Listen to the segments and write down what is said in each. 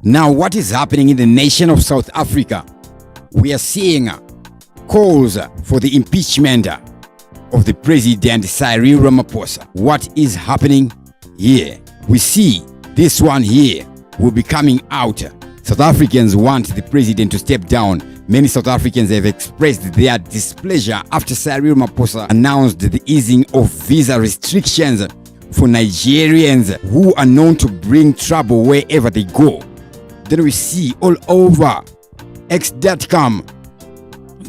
Now, what is happening in the nation of South Africa? We are seeing calls for the impeachment of the president Cyril Ramaphosa. What is happening here? We see this one here will be coming out. South Africans want the president to step down. Many South Africans have expressed their displeasure after Cyril Ramaphosa announced the easing of visa restrictions for Nigerians who are known to bring trouble wherever they go. Then we see all over X.com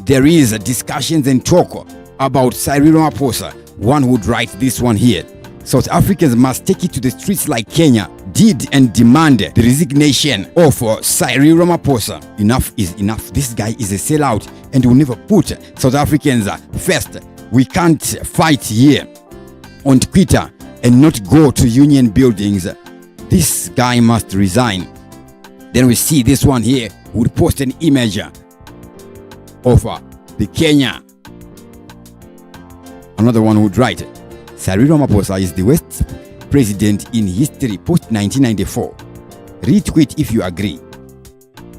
there is discussions and talk about Cyril Ramaphosa. One would write this one here: South Africans must take it to the streets like Kenya did and demand the resignation of Cyril Ramaphosa. Enough is enough. This guy is a sellout and will never put South Africans first. We can't fight here on Twitter and not go to union buildings. This guy must resign. Then we see this one here would post an image of the Kenya. Another one would write: Cyril Ramaphosa is the worst president in history post 1994. Retweet if you agree.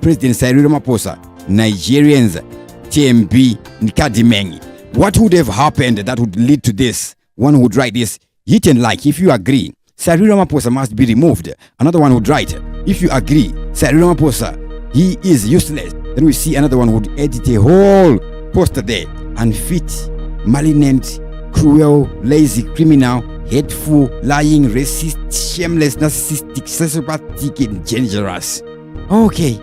President Cyril Ramaphosa, Nigerians, TMB Nkadimengi. What would have happened that would lead to this? One would write this: hit and like if you agree. Cyril Ramaphosa must be removed. Another one would write: if you agree, Cyril Ramaphosa, he is useless. Then we see another one would edit a whole poster there: unfit, malignant, cruel, lazy, criminal, hateful, lying, racist, shameless, narcissistic, sociopathic, and dangerous. Okay.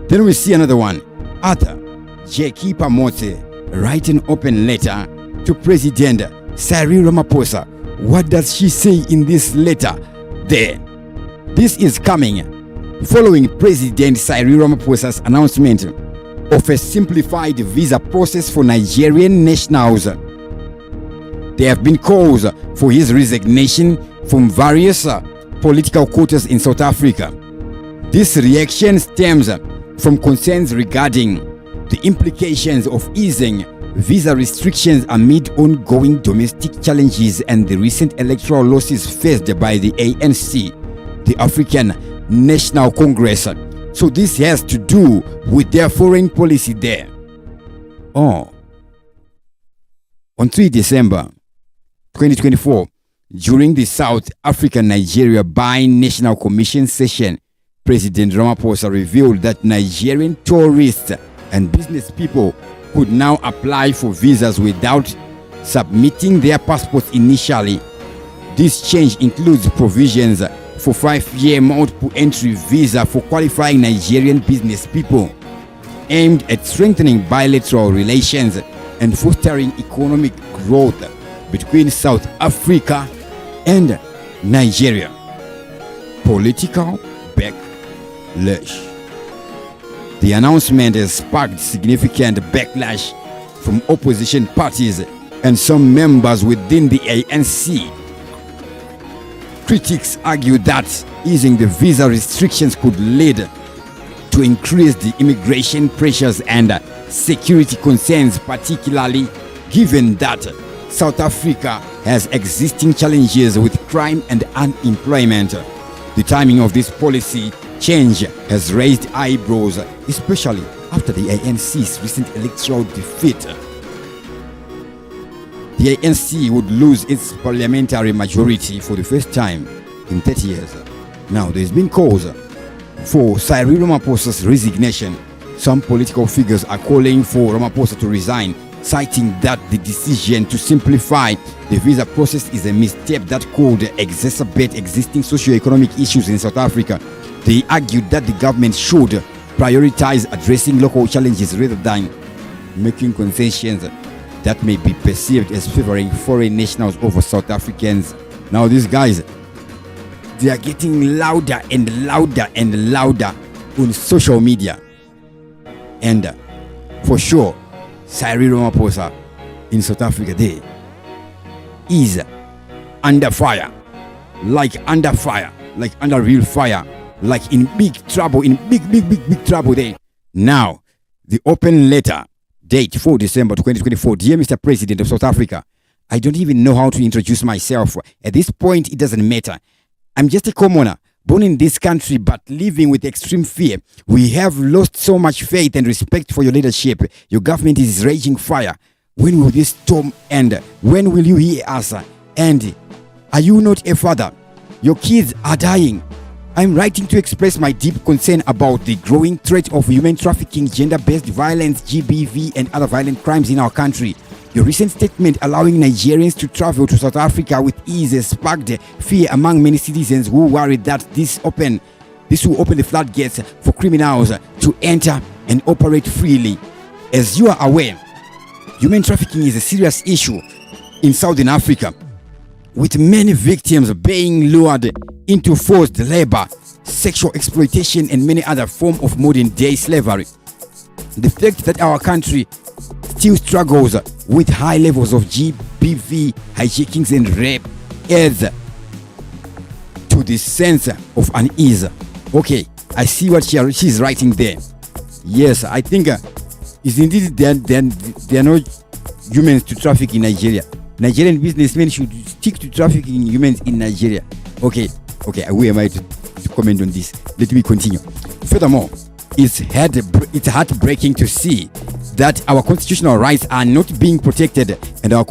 Then we see another one: Arthur J.K. Pamote write an open letter to President Cyril Ramaphosa. What does she say in this letter there? This is coming following President Cyril Ramaphosa's announcement of a simplified visa process for Nigerian nationals. There have been calls for his resignation from various political quarters in South Africa. This reaction stems from concerns regarding the implications of easing visa restrictions amid ongoing domestic challenges and the recent electoral losses faced by the ANC, the African National Congress. So this has to do with their foreign policy there. On 3 December 2024, during the South Africa-Nigeria Bi-National Commission session, President Ramaphosa revealed that Nigerian tourists and business people could now apply for visas without submitting their passports initially. This change includes provisions for 5-year multiple entry visa for qualifying Nigerian business people, aimed at strengthening bilateral relations and fostering economic growth between South Africa and Nigeria. Political backlash. The announcement has sparked significant backlash from opposition parties and some members within the ANC. Critics argue that easing the visa restrictions could lead to increased immigration pressures and security concerns, particularly given that South Africa has existing challenges with crime and unemployment. The timing of this policy change has raised eyebrows, especially after the ANC's recent electoral defeat. The ANC would lose its parliamentary majority for the first time in 30 years. Now, there's been calls for Cyril Ramaphosa's resignation. Some political figures are calling for Ramaphosa to resign, citing that the decision to simplify the visa process is a misstep that could exacerbate existing socio-economic issues in South Africa. They argued that the government should prioritize addressing local challenges rather than making concessions that may be perceived as favoring foreign nationals over South Africans. Now these guys, they are getting louder and louder and louder on social media. And for sure, Cyril Ramaphosa in South Africa there is under fire, like under real fire, like in big trouble, in big trouble there. Now, the open letter, date 4 December 2024. Dear Mr. President of South Africa, I don't even know how to introduce myself. At this point, it doesn't matter. I'm just a commoner, born in this country but living with extreme fear. We have lost so much faith and respect for your leadership. Your government is raging fire. When will this storm end? When will you hear us? And are you not a father? Your kids are dying. I'm writing to express my deep concern about the growing threat of human trafficking, gender-based violence, GBV, and other violent crimes in our country. Your recent statement allowing Nigerians to travel to South Africa with ease has sparked fear among many citizens who worry that this will open the floodgates for criminals to enter and operate freely. As you are aware, human trafficking is a serious issue in Southern Africa, with many victims being lured into forced labor, sexual exploitation, and many other forms of modern-day slavery. The fact that our country still struggles with high levels of GBV, hijackings, and rape adds to this sense of unease. Okay, I see what she's writing there. Yes, I think it's indeed there are no humans to traffic in Nigeria. Nigerian businessmen should stick to trafficking humans in Nigeria. Okay, who am I to comment on this? Let me continue. Furthermore, it's heartbreaking to see that our constitutional rights are not being protected and our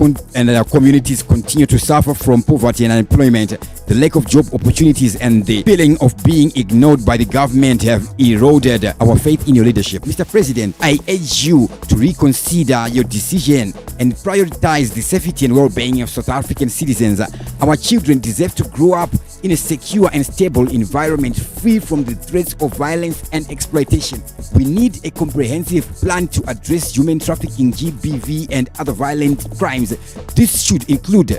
communities continue to suffer from poverty and unemployment. The lack of job opportunities and the feeling of being ignored by the government have eroded our faith in your leadership. Mr. President, I urge you to reconsider your decision and prioritize the safety and well-being of South African citizens. Our children deserve to grow up in a secure and stable environment free from the threats of violence and exploitation. We need a comprehensive plan to address human trafficking, GBV, and other violent crimes. This should include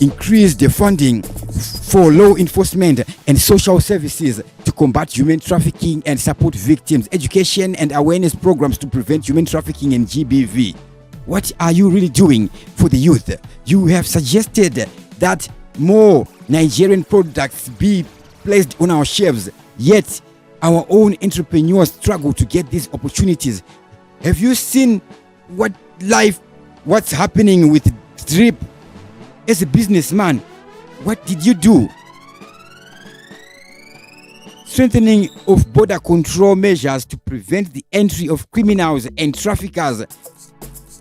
increase the funding for law enforcement and social services to combat human trafficking and support victims, education and awareness programs to prevent human trafficking and GBV. What are you really doing for the youth? You have suggested that more Nigerian products be placed on our shelves, yet our own entrepreneurs struggle to get these opportunities. Have you seen what's happening with Drip? As a businessman, what did you do? Strengthening of border control measures to prevent the entry of criminals and traffickers.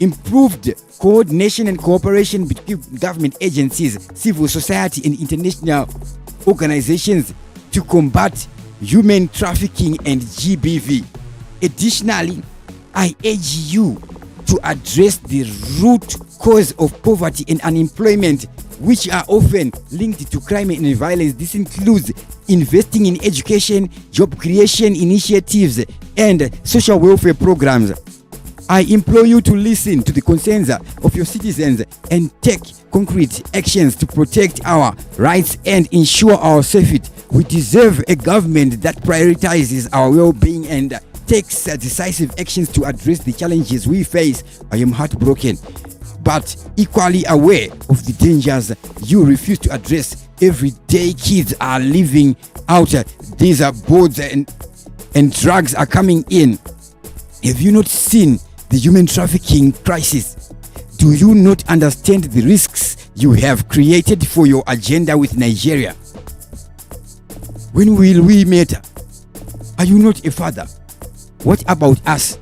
Improved coordination and cooperation between government agencies, civil society, and international organizations to combat human trafficking and GBV. Additionally, I urge you to address the root cause of poverty and unemployment, which are often linked to crime and violence. This includes investing in education, job creation initiatives, and social welfare programs. I implore you to listen to the concerns of your citizens and take concrete actions to protect our rights and ensure our safety. We deserve a government that prioritizes our well-being and takes decisive actions to address the challenges we face. I am heartbroken, but equally aware of the dangers you refuse to address. Everyday kids are living out. These are boards and drugs are coming in. Have you not seen the human trafficking crisis? Do you not understand the risks you have created for your agenda with Nigeria? When will we matter? Are you not a father? What about us?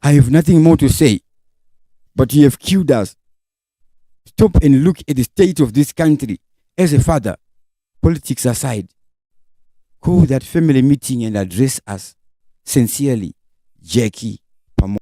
I have nothing more to say, but you have killed us. Stop and look at the state of this country. As a father, politics aside, call that family meeting and address us. Sincerely, Jackie.